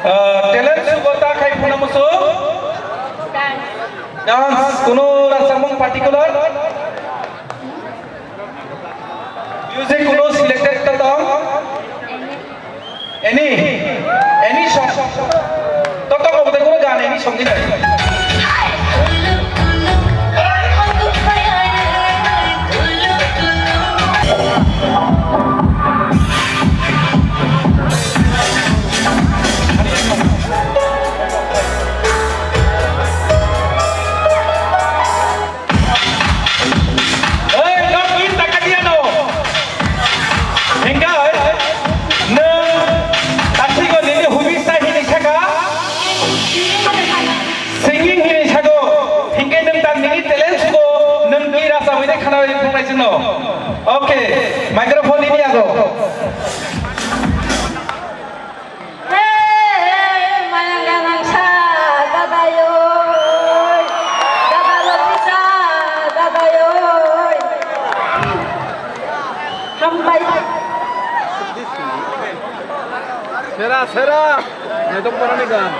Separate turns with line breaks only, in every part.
Talent subota khai phuna musu. Dance kuno rasamung particular. Music kuno selected tatang. Any song. Tatang obte kuno gan any song ni. Okay, microphone ini aku.
Hey, manang sa dadayoy, dadalapisa dadayoy. Hambay.
Sera, itu kemana nih kan?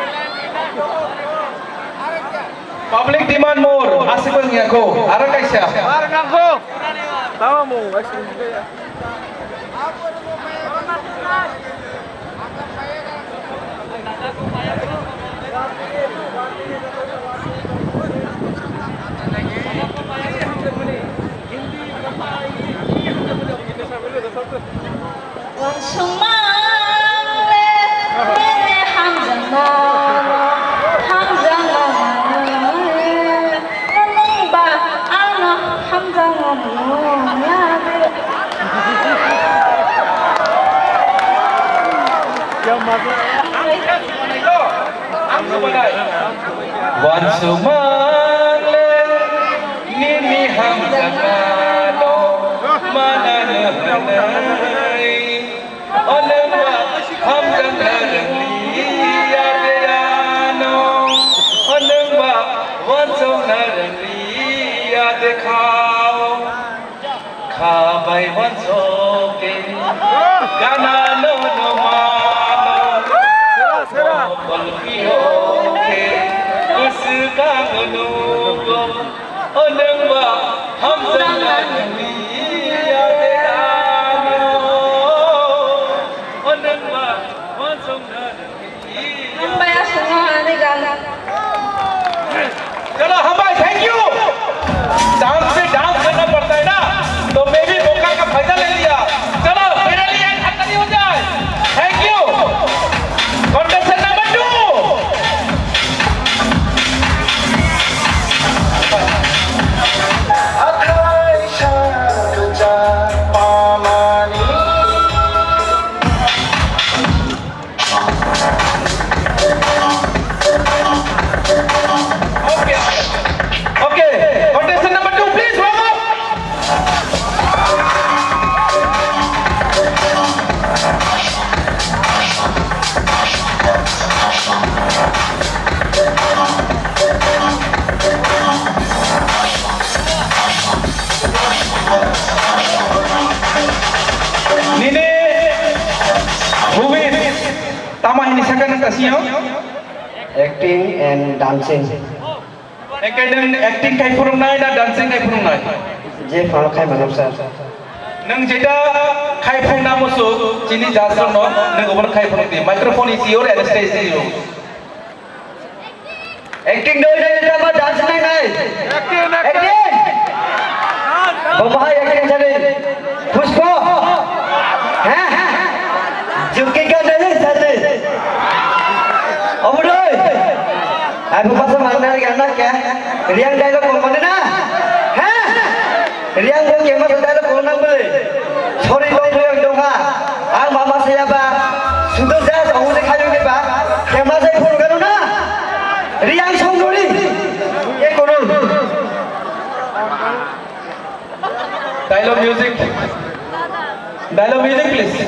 Public demand more, asik banget aku. Arah kaisa.
Barang aku. Tahu mu, asik juga ya.
Wan sumale nini hamzangalo mananai onema hamzangarli adeyano onema wan sonarli adekhao khabai wan soke gana no no
Sera.
Balkiyo उसका गलोगो ओनंगवा हम संगनी याद आनो ओनंगवा हम संगनी
Hambay asunga ni gala.
चलो हमारे thank you dance में dance करना पड़ता है ना तो मैं भी मौका का फायदा ले लिया चलो मेरे लिए खत्म नहीं हो जाए thank you contestant number 2
Acting and dancing.
Acting kai furungnai na dancing kai furungnai.
Je phalo khai manam sir.
Nang jeda khai furungna musu chini jasro no nang obor khai furungti. Microphone is your and stage is your.
Acting doi na jeta ma dance nahi nahi. Acting. Baba acting chale. Pushpa. Hain? Jukega nahi sate. Abu doi. Aku pasal mana lagi anak ya? Riang dialog kau mana na? Hah? Riang kau kemana dialog kau nak beli? Sorry kau yang dong ha. Ang mama saya ba? Sudah dah, aku dah kaya juga ba? Kemana saya phone kanu na? Riang song dulu. Ye kono.
Dialogue music. Dialogue music please.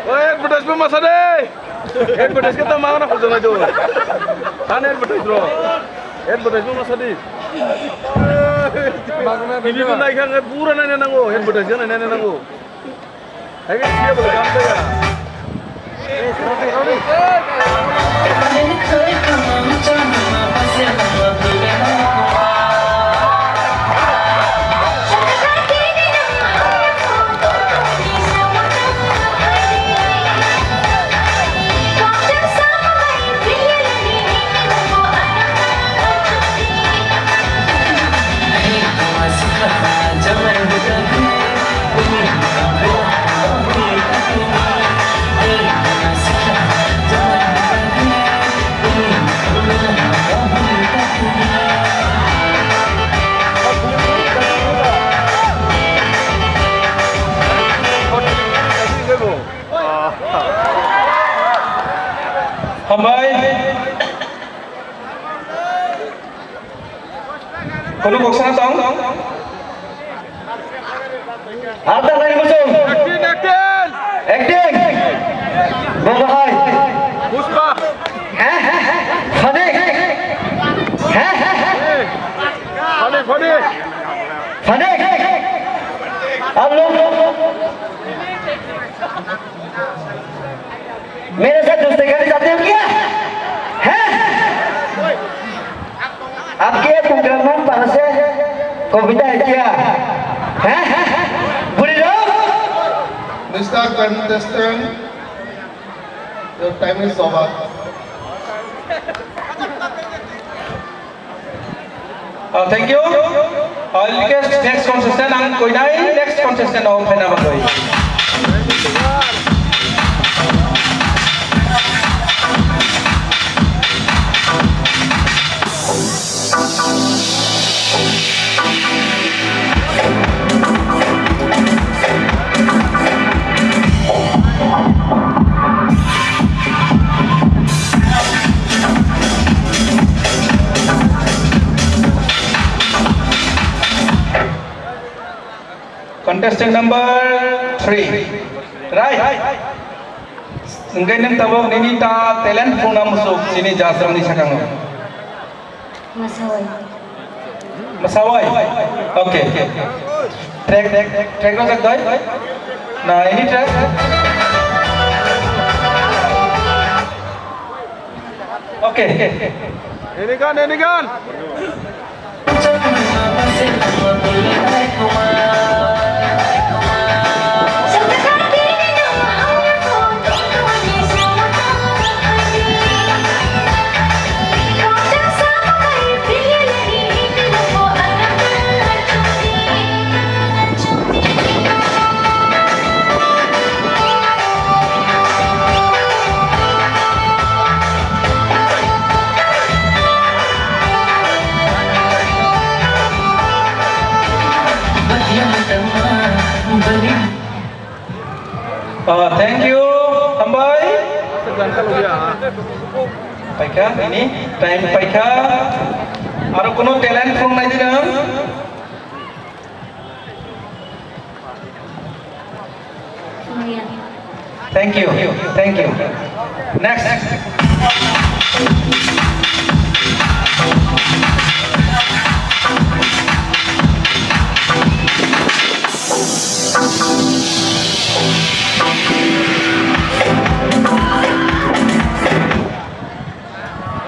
Oi, advertise mo masa deh. Advertise kita mau na kudu na jo. Kan advertise bro. Advertise mo masa deh. Ini tuh naik kan pura nanya nango. Advertise kan nanya nango. Ayo siapa boleh kamu ya.
Hambai, kono koksana tong?
Ada lagi musuh.
Acting.
Acting. Bobahai.
Puspa.
Fadik.
Fadik.
Fadik. Allo. मेरे साथ दोस्ती करना चाहते हो क्या हैं आपके programme पर से कविता है क्या हैं बोले लो
Mr. Contestant, your time is over.
Thank you. I'll request next contestant and Koinai next contestant of Phenamagoi. Contestant number 3, right? Sungguh neng tabok nini ta talent puna musuk sini jasram di sakang. Masawai. Okay. Track rosak doi. Nah ini track. Okay.
Ini kan.
Thank you, Hambai.
Tergantung lu ya.
Paika, ini time Paika. Aru kono talent from nai dinam. Thank you. Next.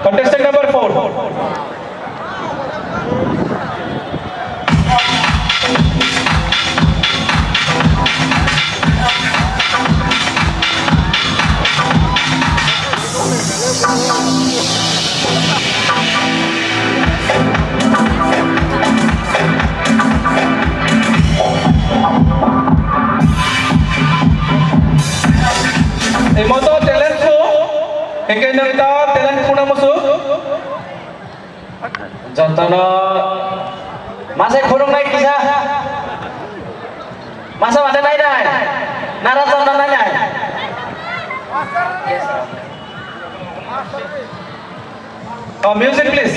Contestant number 4. Imoto talent ko, hingga nita talent puna musuh.
Jontona masa kurung naik kisah masa ada naik nara tonton nanya
Music please.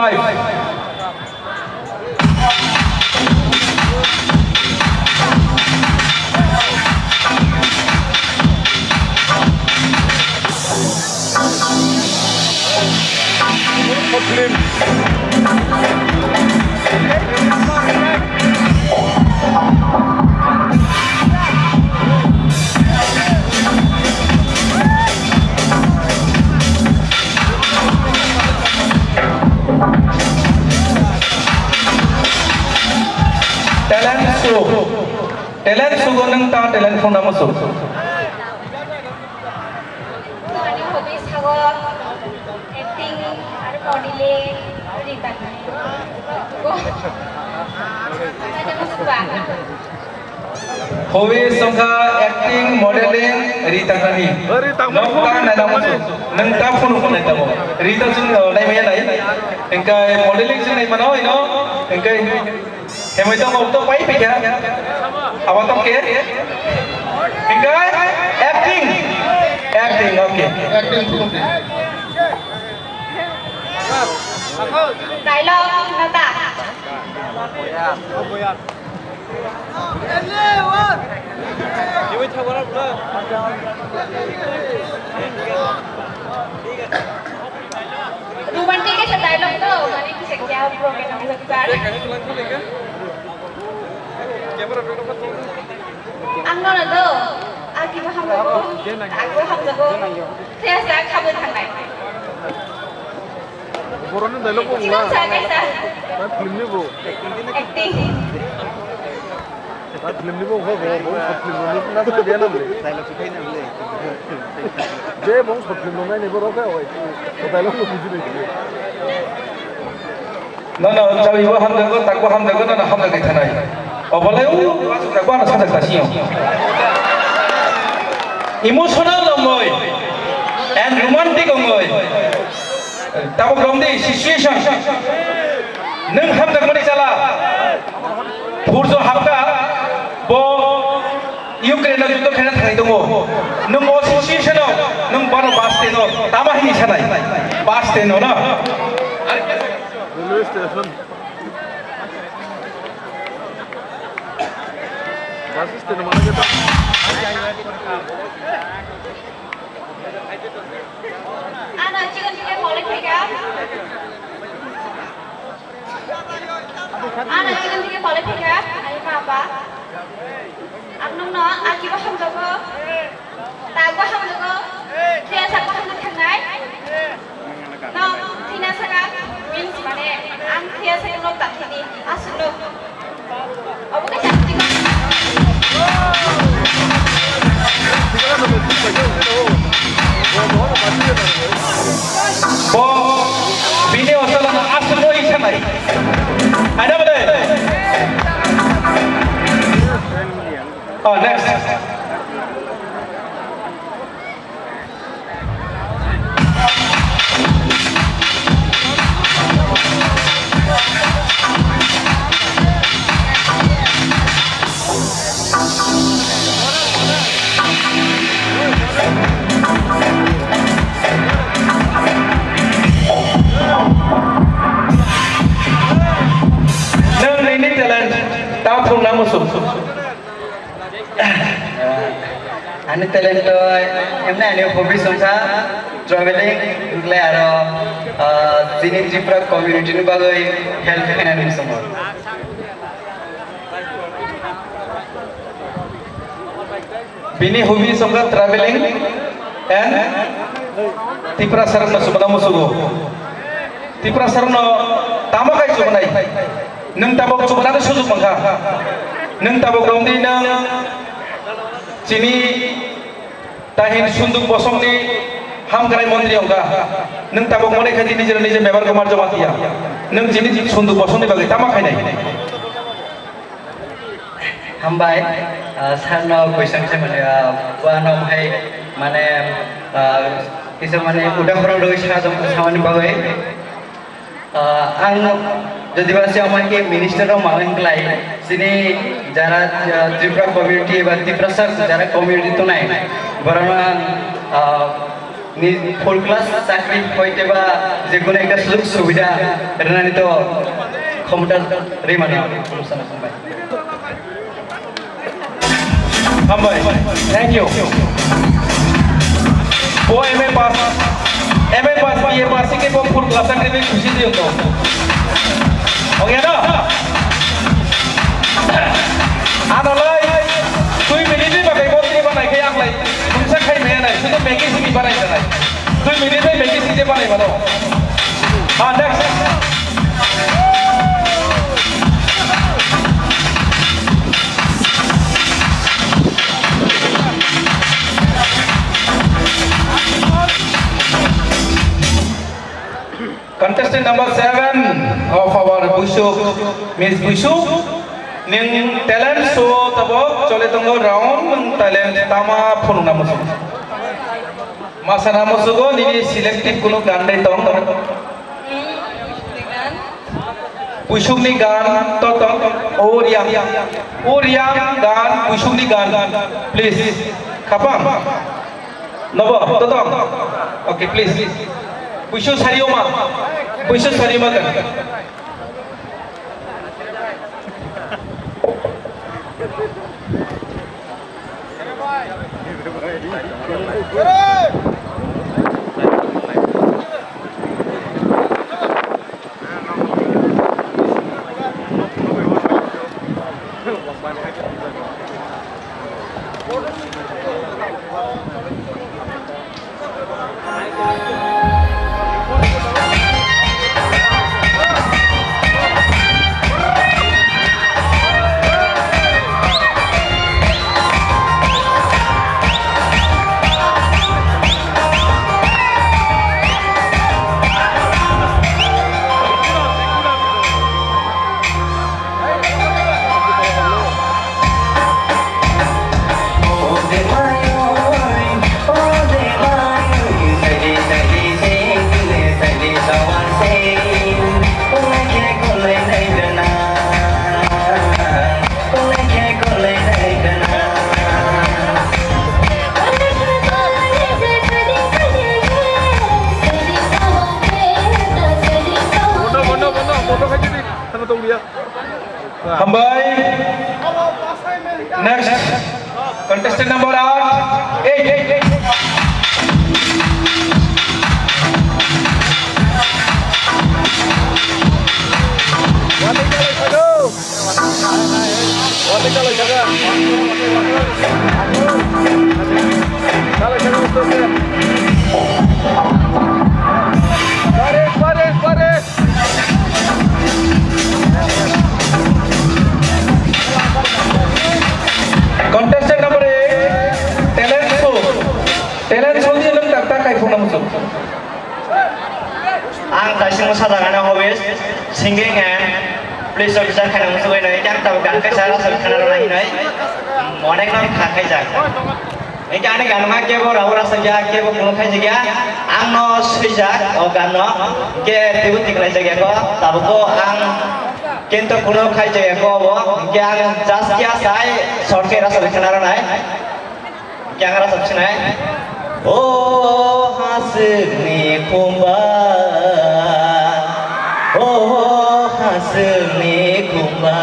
5. Talent sugo nang ta talent phone nama su.
Ani hobby sago acting আর modeling rita. Ada masuk ba?
Hobby songka acting, modeling, Rita kani.
Rita
Nong ta na nama su. Nang ta phone phone na mo. Rita sing nai mai nai. Engka modeling sing nai manau ino. Engka hemai to mau to pai pi kya. Awak to ke? Engka acting. Acting okay.
Acting film.
Dialogue nata. Romantic sa dialogue to, mani kisah kya program namin sa kusar. Ang nono to, aki ba ham jago, aku ham jago, saya sa kabut hanai.
Borone dialogue ko
Gimana sa kaisa?
मैं film नहीं वो
Acting.
मैं film नहीं वो हो बहुत सब film में ना तो दिया ना मुझे जे बहुत सब फिल्म में नहीं बोलो क्या हुआ तो dialogue को कुछ नहीं किया
No, jauh ibu ham jago, takku ham jago, na ham jago tanai. Oh boleh takku anak saja kasih. Emotional omoy and romantic omoy. Tahu belum di situation. Neng ham jago ni cala. Purso hamka bo Ukraine na judo kena tangai dongo. Neng o situation o, neng baru baste no, tamah ini sanai. Baste no na.
Railway station bus stand माना जाता
Ana chicken tiga boleh pegang. Ana chicken tiga boleh pegang. Ani apa? Aku no, aki baham jago, tak baham jago, dia sak baham jago. No, tina sekarang means mana? Ang dia sekarang no tak ini, asu no. Abu kan chicken.
Bo bini hotel na aslo isa nai. Ada boleh? Oh next. Neng ini talent, tahu pun nama su.
Ani talent to emna ani hobby songsa traveling ingle aro sini Tripura community ni bagai help ani songo
Bini hobi songka traveling and Tripura sarang na subana musugo. Tripura sarang no tama kai subanai. Neng tabok subana tu sujuk mangka. Neng tabok romdi neng sini tahin sunduk bosong ni ham karai mondri ongka. Neng tabok mone khati nije member kamar jama kiya. Neng sini sunduk bosong ni bagai tama kai nai.
hambai sarno question se mane wano hai mane kisa mane udahorong doi samane bagai ang যদি বাসে আমাকে minister of মাউন্টলাই সিনি যারা Tripura community বা ত্রিপুরা যারা community তো নাই বরং 4 class চাকরি হইতে বা যে কোনো একটা সুযোগ সুবিধা এটা নিতে ক্ষমতা রিমানি সমস্যা না ভাই
हामबाय थैंक यू वो एमए पास बीए पास के वो फुल क्लास में भी खुशी दी उनको हो गया ना आनालाय तुई मिनिट में बाकी बहुत नहीं बनाई के आगलाई तुमसे खाई में नहीं सुनो मैगी से भी बनाई जाना तुई मिनिट में मैगी से बनाई बनो हाँ next Contestant number 7 of our Bushu, Miss Bushu, ning talent show tabo chole tongo round talent tama phonu namusu. Masa namusu go nini selective kuno gan dai tong. Bushu ni gan to tong oriang gan Bushu ni gan please khapam. Nobo to tong. Okay please. Bushu Sarioma kan. Hambai. Next contestant number 8. Contestant number 8, talent show. Talent show dia lang tak kai phone namusu.
Ang tasing mosadagana hobbies singing and police officer khana musu gai nai jak tau gan kai sara sab khana nahi nai monek nam khakai jak ei jane gan ma ke bo raura sajak ke bo kono khai jagya ang no sijak o gan no ke tibu tiklai jagya ko tab ko ang কিন্তু কোনো খাই জায়গা কব জ্ঞান জাস কিয়া সাই শর্টকে রাসা লিখনার নাই camera সবছে নাই ও হাসনি কুম্বা ও হাসনি কুম্বা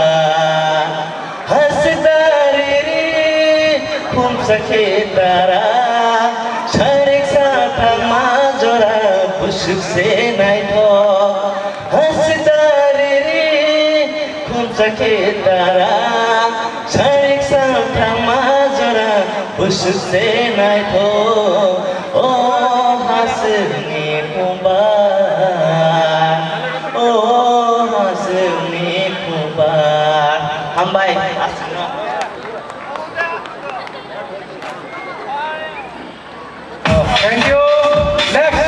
হসদারি রে খুম সখে তারা শরিক সাথা মাজরা বুশুক সে নাই থো হসদারি রে খুম সখে তারা শরিক সাথা মাজরা বুশুক সে নাই থো ও হাসনি কুম্বা ও হাসনি কুম্বা হামবাই আসনা
Thank you. Next.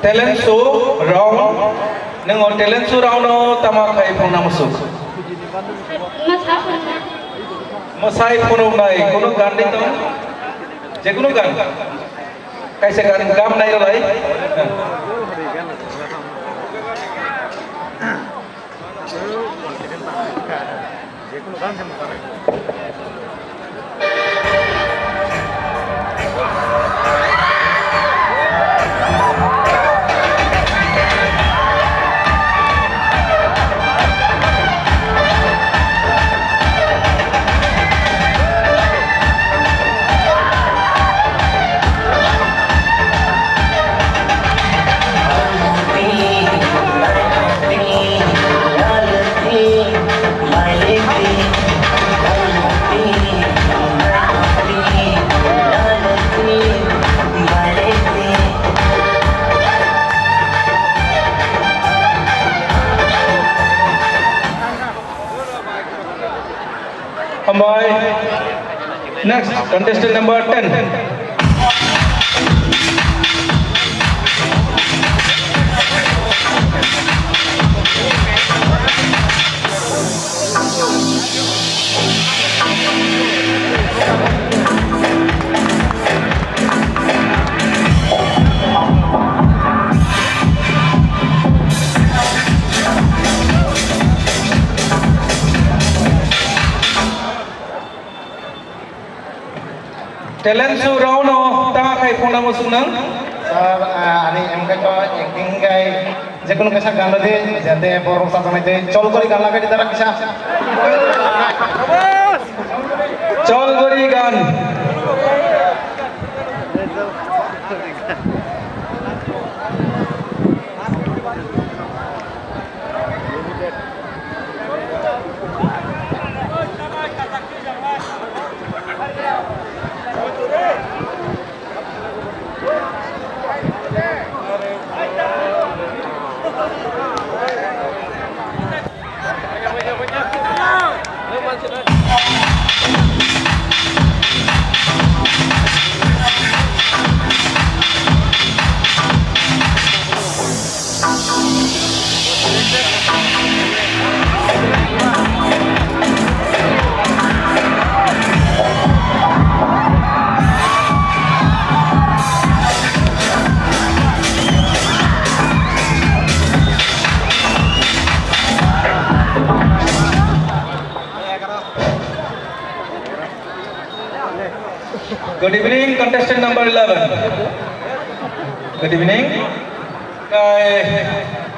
Talent show round nang talent surauno tamakai phona musuk masai phona nai kono gan dei to je kono gan kaisa gan gam nai ro lai Ambai. Next, contestant number 10. Talent surauno tamakai phona musuk nang
Sir, ani emka to acting gai je kono kasa গান দে যাতে বড় সাজানো দে চল করি গান লাগাই দিতারা কিসা
chol gori gan Good evening, contestant number 11. Good evening.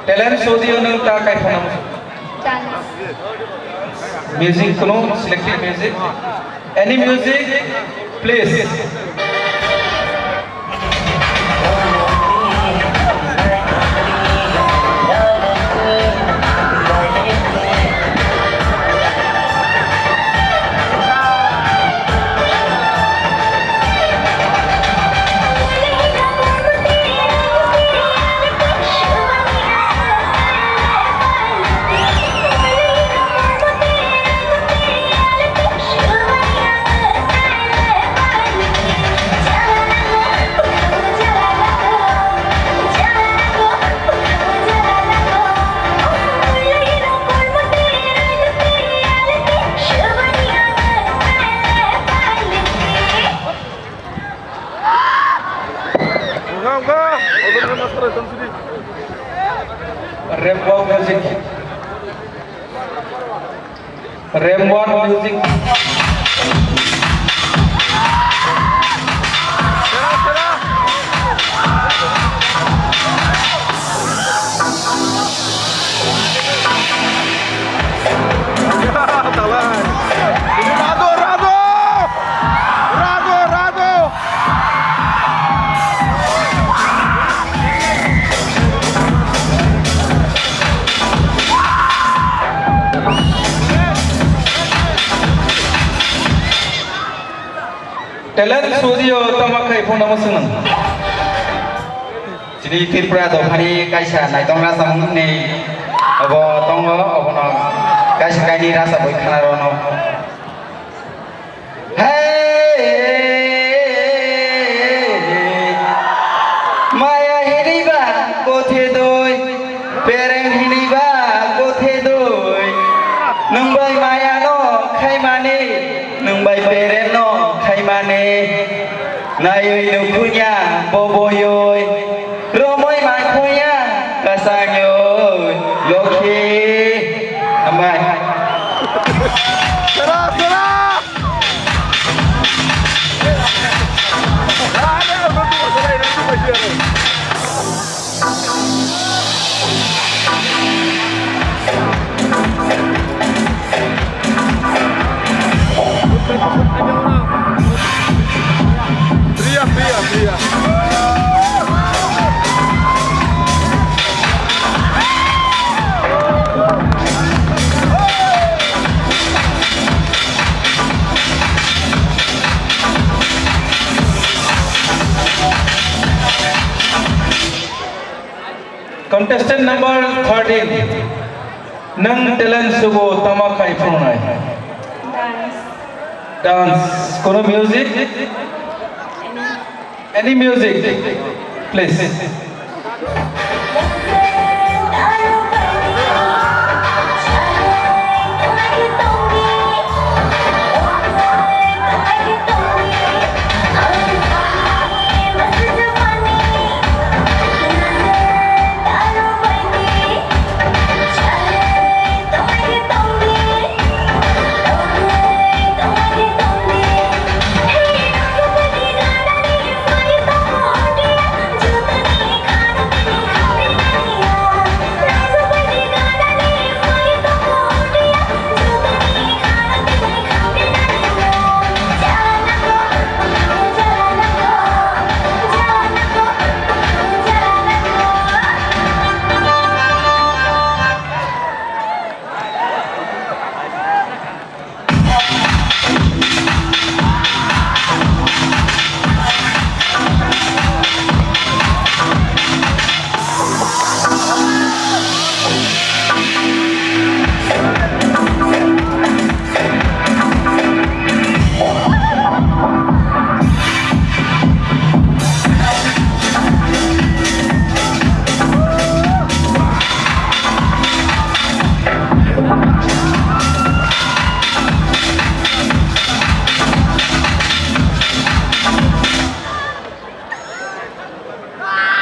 Talent show diyo nang ta kai phona musuk. Music kono selected music. Any music, please. Rainbow music. Rainbow music. Talent studio tamakai phona musuk nang.
Jadi Tripura Dopani kaisa naitong rasa mungni abo tongo abono kaisa kaini rasa boy khanarono. Hey, Maya hiriba kothe doi pereng Sereno Khaimane Nayui Nukunya Boboyoy Romoy Makuya Kasanyoy Loki Amai
Serah, serah. Ada berarti masalah ini cuma siapa? Pria, pria, pria.
Contestant number 13. Nang talent sugo tamakai phunai.
Dance.
Dance. Kono music? Any music, please.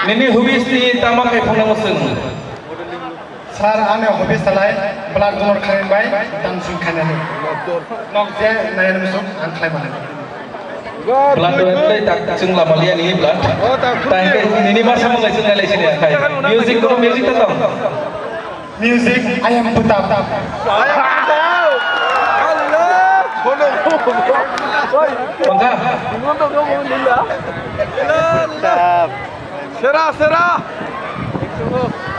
Nini hubis ni tamakai phunang sung.
Sar ane hobis talai blood donor khain bai dancing khanani. Nok je nayan musuk an khlai mana.
Blood donor tak sung lama lian ini blood. Tangke nini masa mengai sung nalai sini kai. Music kono music tatang.
Music ayam putap.
Ayam tahu. Allah. Bodoh. Oi.
Bangga.
Ngono kamu linda. Allah. Serah, serah.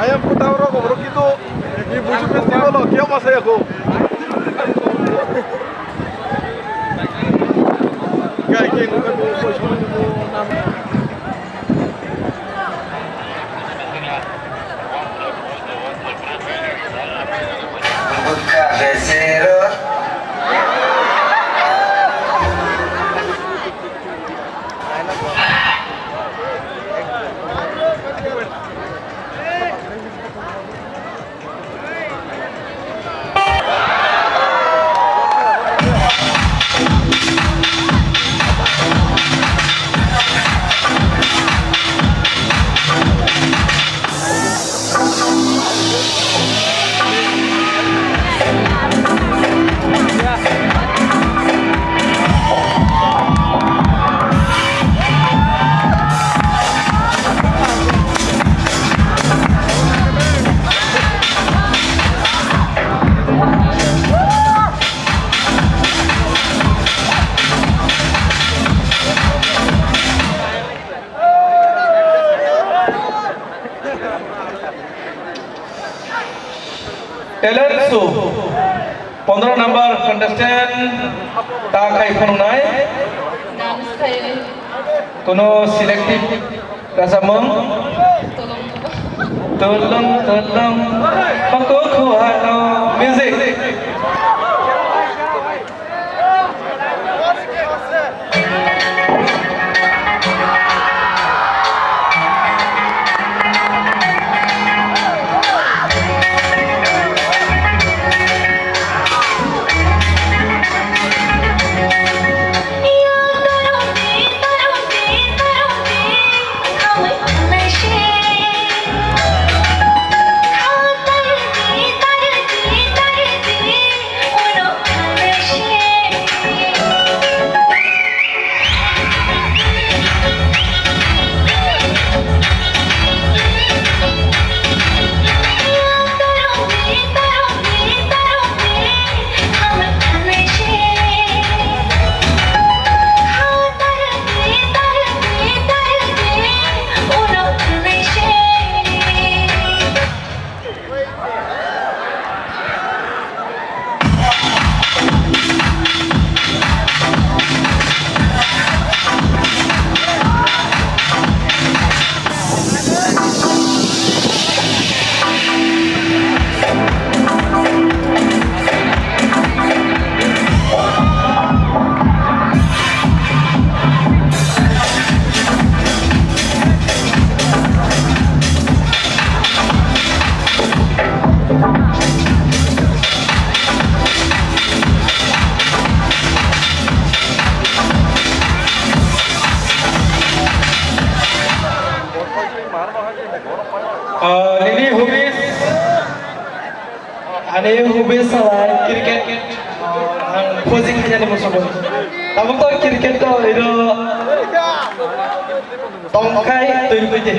Ayam putau roko bro gitu. Ibu festival lo, kya masa ya ko? Gaya ke nuka ko nam.
Buka besero
Talent show 15 number contestant ta kai phunai.
Dance kayo.
Kono selective kasamong tolong aku kuhano music. Nini hobbies?
Ani hobbies salah cricket. Ang posing kaya ni musuh. Tapi tu cricket tu itu tongkai tu itu.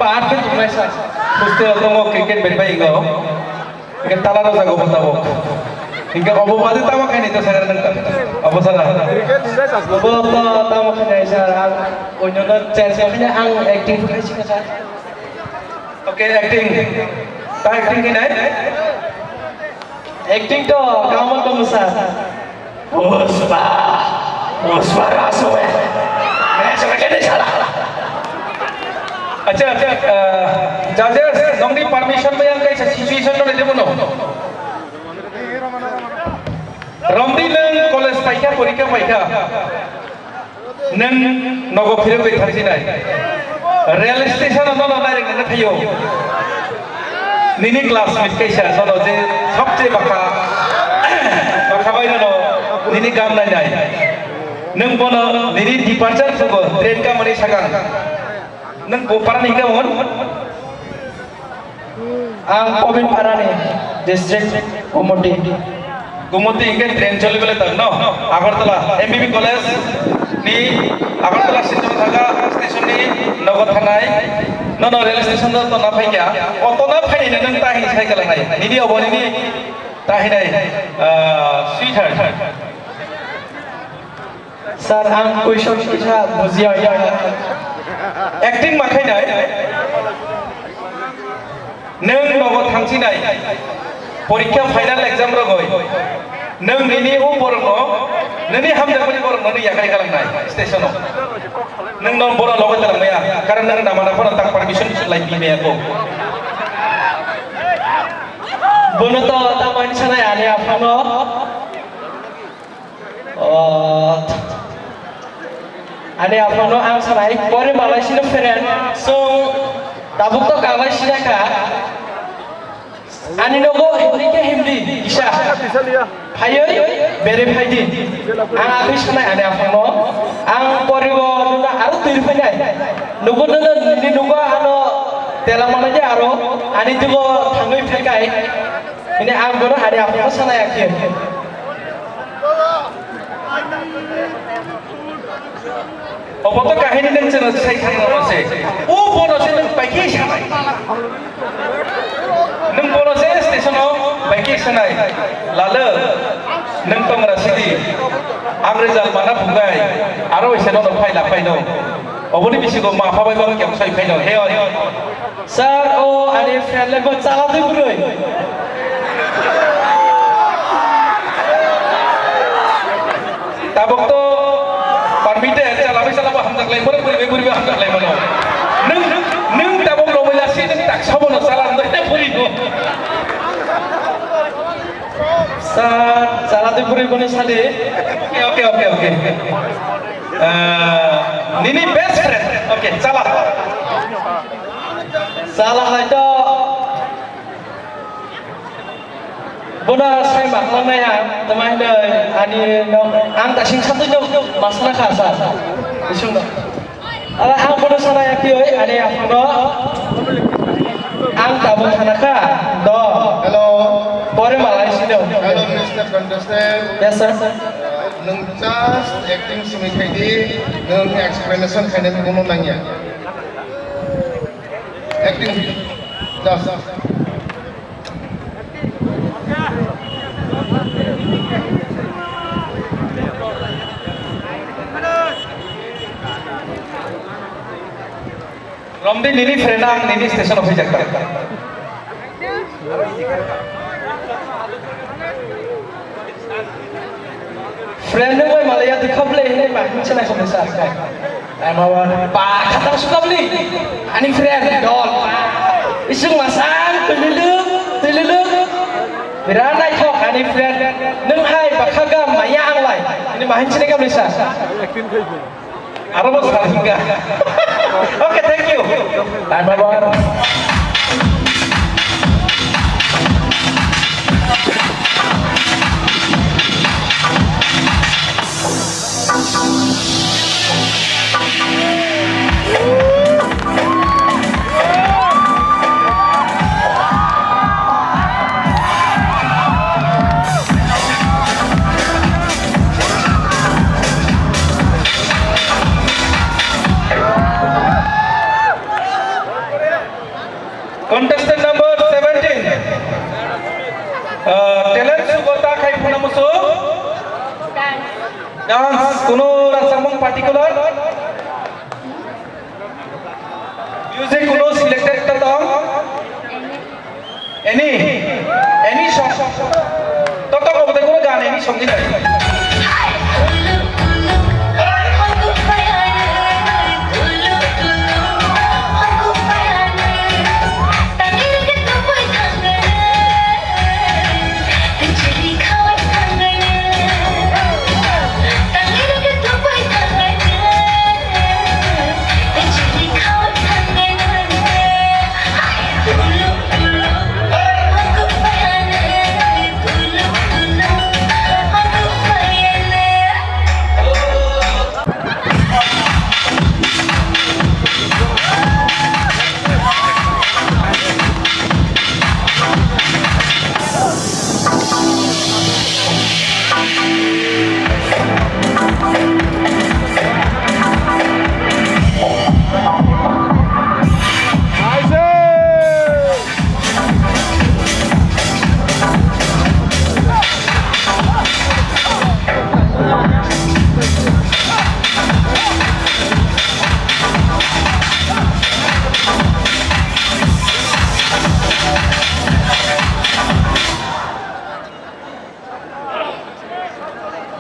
Part ke tu macam.
Gusto ko mo cricket bermain ko. Ikan tala na sa ko बताओ. Hingga obo pati tama kayo nito sa kanang obo sana.
Cricket hindi tas lo.
Betul tamu kena saya. Punya chance kena ang acting kena sih.
Okay, acting. Ta acting kinai?
Acting tu kamu tu musa. Puspa rasu. Saya cakap kena salah.
अच्छा जजेस नोंनि permission में yang kaisa situation no debu no romdi nang college paikha porikha paikha nang nogo phire bai thangsi nai rail station no no direct na thayo nini classmate kaisa no je sabche baka bai no nini gam nai nai nang bono nini departure sugo train ka mani sagang nang Bopara ni kawan?
Ang Pabin Parani district Gumoti.
Gumoti ingin train choli bole tak no? Agartala MBB college ni Agartala station ni Nagot Hanai. No rail station tu na phai kya? Auto na phai ni nang tahi sai kalang nai. Ni dia obon ni tahi nai sweetheart.
Sir, ang question kita buzia ya.
Acting makai nai. Neng nogo thangsi nai. Porikha final exam rogoi. Neng nini u borong no. Nini hamja kuni borong no ni yakai kalang nai station no. Neng non borong logo kalang maya. Karena neng nama nama nang tak permission lai pi maya ko.
Bono to taman sana ya ni apa no? Ani apa no ang sanai kore Malaysia no feren so tabuk to Malaysia ka ani no go hindi isa
Bisa liya.
phaiyoi bere phaidi ang abi sanai ani apa no ang poribo nuna aru tiri phainai nugo nuna ni nugo ano telamana je aro ani tugo thangoi phaikai ini ang bono ani apa no sanai akhir
Opo to kahini nang chana sai khang no se. U bono se nang paiki sanai. Nang bono se station no paiki sanai. Lala nang tong rasidi. Ang result mana bungai. Aro ise no phai la phai no. Oboni bisi go ma pha bai ba kyang sai phai no. He oi.
Sir, oh, ani friend level salah tu bro.
Tabok to permitted calabi salaba ham tak lai bore buri ham tak lai mano. Nung tabok lo mila si nung tak sabono salam to te puri no.
Sir, salah tu bro bone sale.
Okay. Nini best friend. Okay, salah.
Salah itu. Bona saya makna ya, teman deh, ani no, ang tasing satu no, masna kasa, isung no. Ang bona sana ya kioi, ani apa no, ang tabung hanaka, do.
Hello.
Pore Malaysia no.
Hello, Mr. Contestant.
Yes sir.
Nung just acting sumithai nung explanation khaine kono nangya. Acting just.
Romdi nini friend ang nini station of Jakarta.
Friend gue Malaya di kable ini mah, cina kable sah kai. Emang pak kata suka beli, ani friend dol. Isung masang tuliluk. Berana itu ani friend, neng hai bakaga mayang lai. Ini mah cina kable sah.
Arab sekali hingga. Okay, thank you.
Emang
dance কোনো রাসামং particular music কোনো selected একটা দাও any song তত কবতে কোনো গান any সঙ্গীত আছে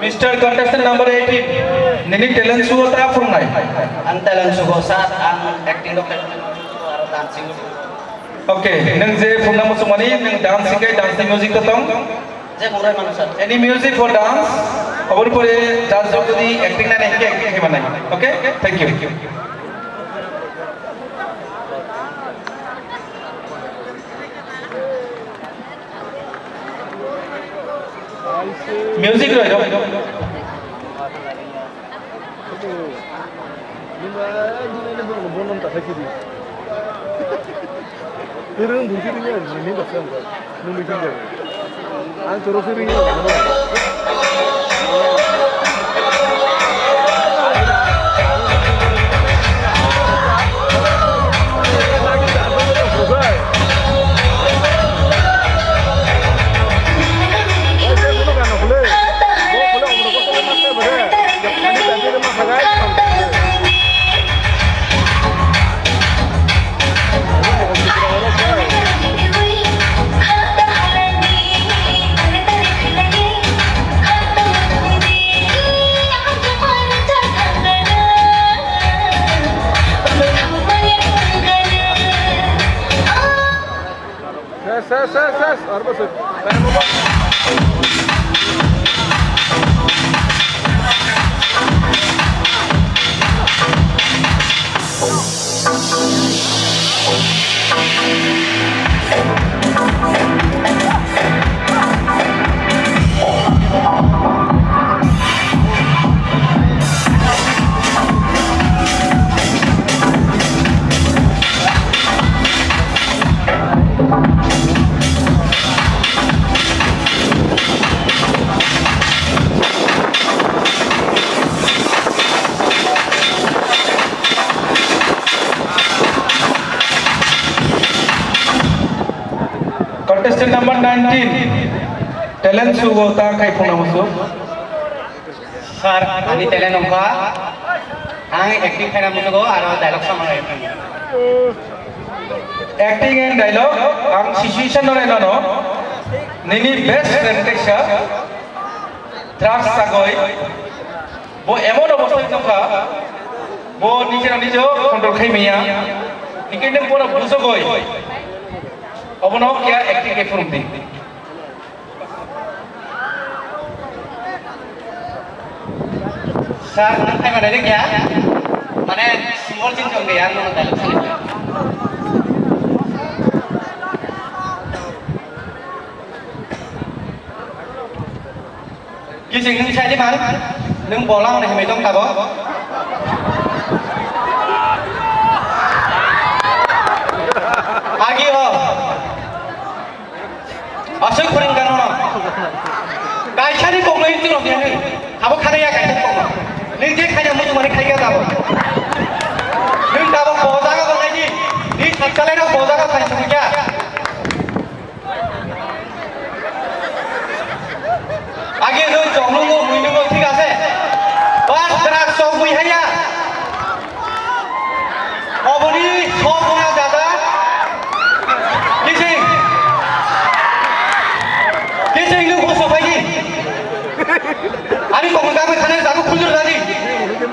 Mr. Contestant number 18, Nini talent suho ta from nai.
Ang talent sugo sa ang acting dokter atau dancing.
Okay, neng je from namu sumani neng dancing kai dancing music to tong.
Je murai manusar.
Any music for dance? Abor pore dance jodi acting na nahi acting ke banai. Okay, thank you. Music rồi đâu?
Terus musiknya ini bahasa apa? Musiknya. Ang terus ini. Ses, arba sök. Benim baba. Contestant number 19, talent sugo ta kai phone musu.
Sir, ani talent nongka. Ang acting kena musugo aro dialog sama acting.
Acting and dialogue, ang situation no no. Nini best friend kaisa. Trust sagoi. Bo emon obosthai nongka. Bo nijo control khai meya. Nikene pura busogoi. Abono kya acting ke from di.
Sir, ay mana dia kya? Mana small change ho gaya no dialog select. Kising nung sai di man, nung bolang này mày trong tabo. Agi ho. Asuk kuring kano. Kai chani kong lai tu dia ni. Abo khane ya kai kong. Ning je khai jamu mane khai ga tabo. Ning tabo boza ga banai ji. Ni sakale na boza ga khai sunu kya? Agi no jomlu go muinu go ঠিক আছে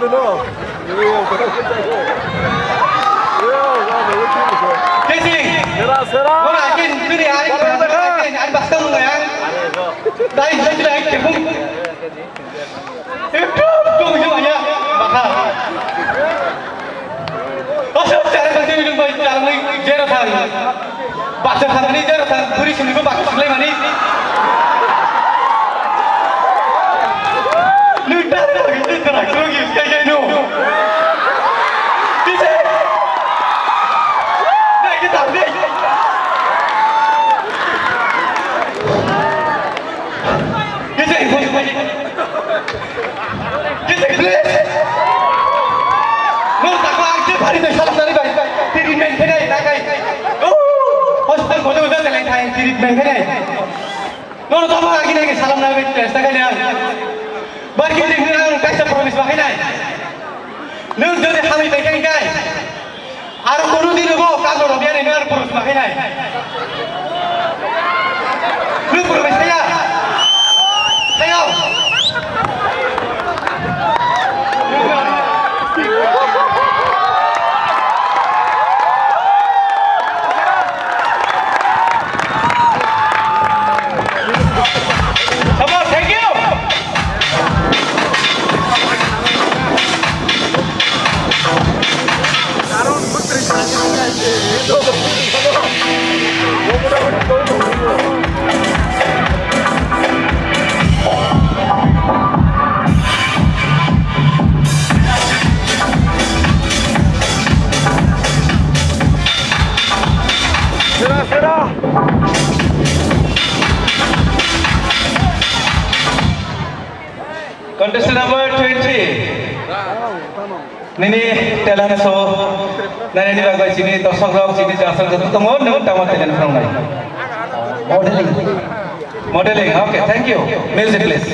no.
cái gì
Sera.
nó là cái này anh bắt tâm người anh đây đây anh chỉ không chung chứ mà nhá mà hả sao cara kerja minum baik cara ini jera thang baca thang ini jera thang puri sini ko baca selai mani luta lagi itu terang terang gitu kayak ini bisa nah kita ambil kita please Nur tak lang je hari tu salam dari baik. Treatment ke ni nak kai. Oh, hospital kau tu dah jalan thai treatment ke ni. Nur tak lagi ni salam dari baik test kai ni. Bagi ni orang kaisa promise bagai ni. Nur jadi kami baik kai. Aru kono din go kamu robian ni nur promise bagai ni. Nur promise saya. Saya.
Come on, thank you.
Sera.
Contestant number 20. Nini telan so nani ni bagai sini tosok rok sini jasal jatuh tunggu nemu tamat telan from nai. Modeling. Okay, thank you. Music please.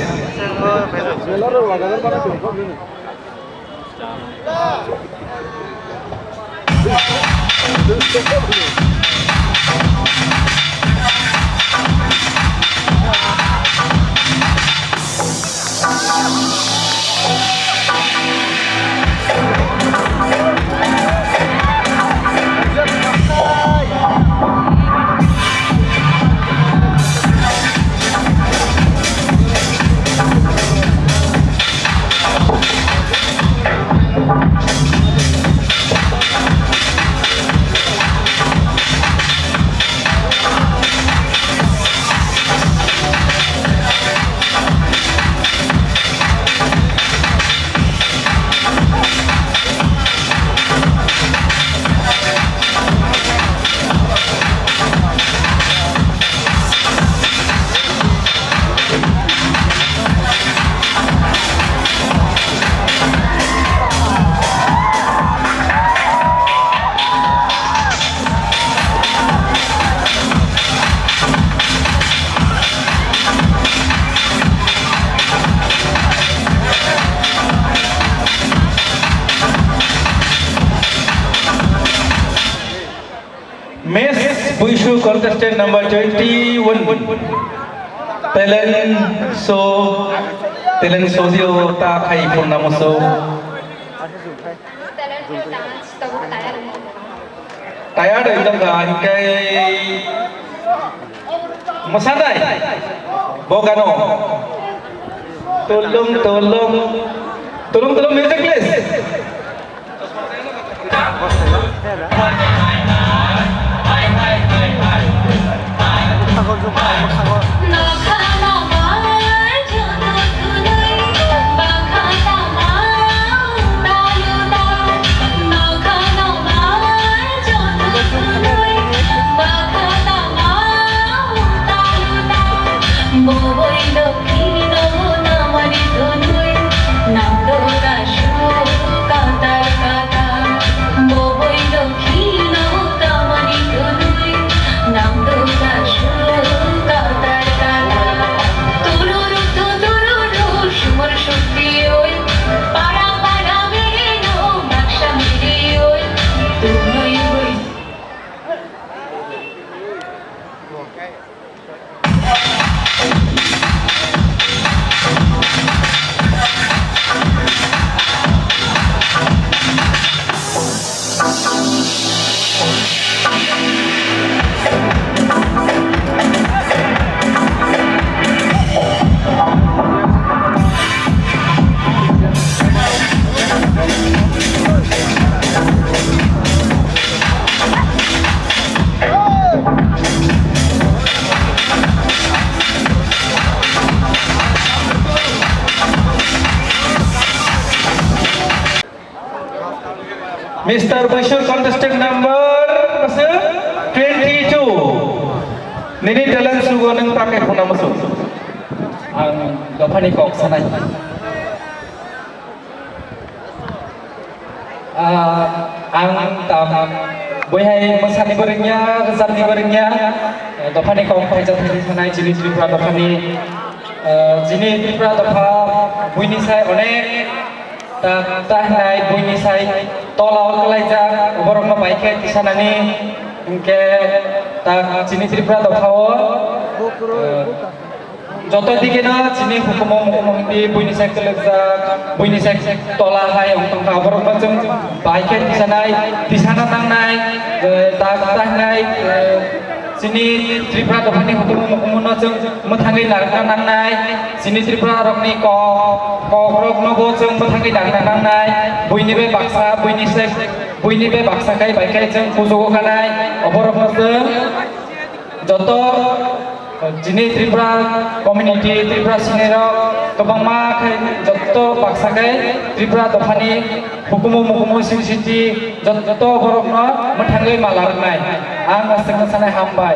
Miss Buishu contestant number 21. Talent show dio ta khai purnama so.
Talent show dance tahu tired.
Tired एकदम kai masadai. Bogano. Tolong music please.
Nam do
Mr. Bashir contestant number 22. Nini talent sugo nang pakai phone masuk. Ang dopani kok sanai. Ang tam boyhai masani beringnya, kesani beringnya. Dopani kok pajat sanai jini tripura dopani. Jini tripura dopa buini sai onek. Tak naik bunyi saya tolak kelajar borong membaikkan di sana ni ke tak sini Tripura dopawo jodoh dikena sini hukum di bunyi saya kelajar bunyi saya tolak hai untuk kabar macam baikkan di sana nang naik tak naik sini Tripura dopani hukum macam menghangi larang nang naik sini Tripura rok ni rok nobo jeng menghangi larang nang naik buini be baksa kai baikai jeng pujogo kanai oborok macam jodoh sini Tripura community Tripura sinero kebang ma kai jodoh baksa kai Tripura dopani hukum sini jodoh oborok no menghangi malarang naik ang aseng sana hambai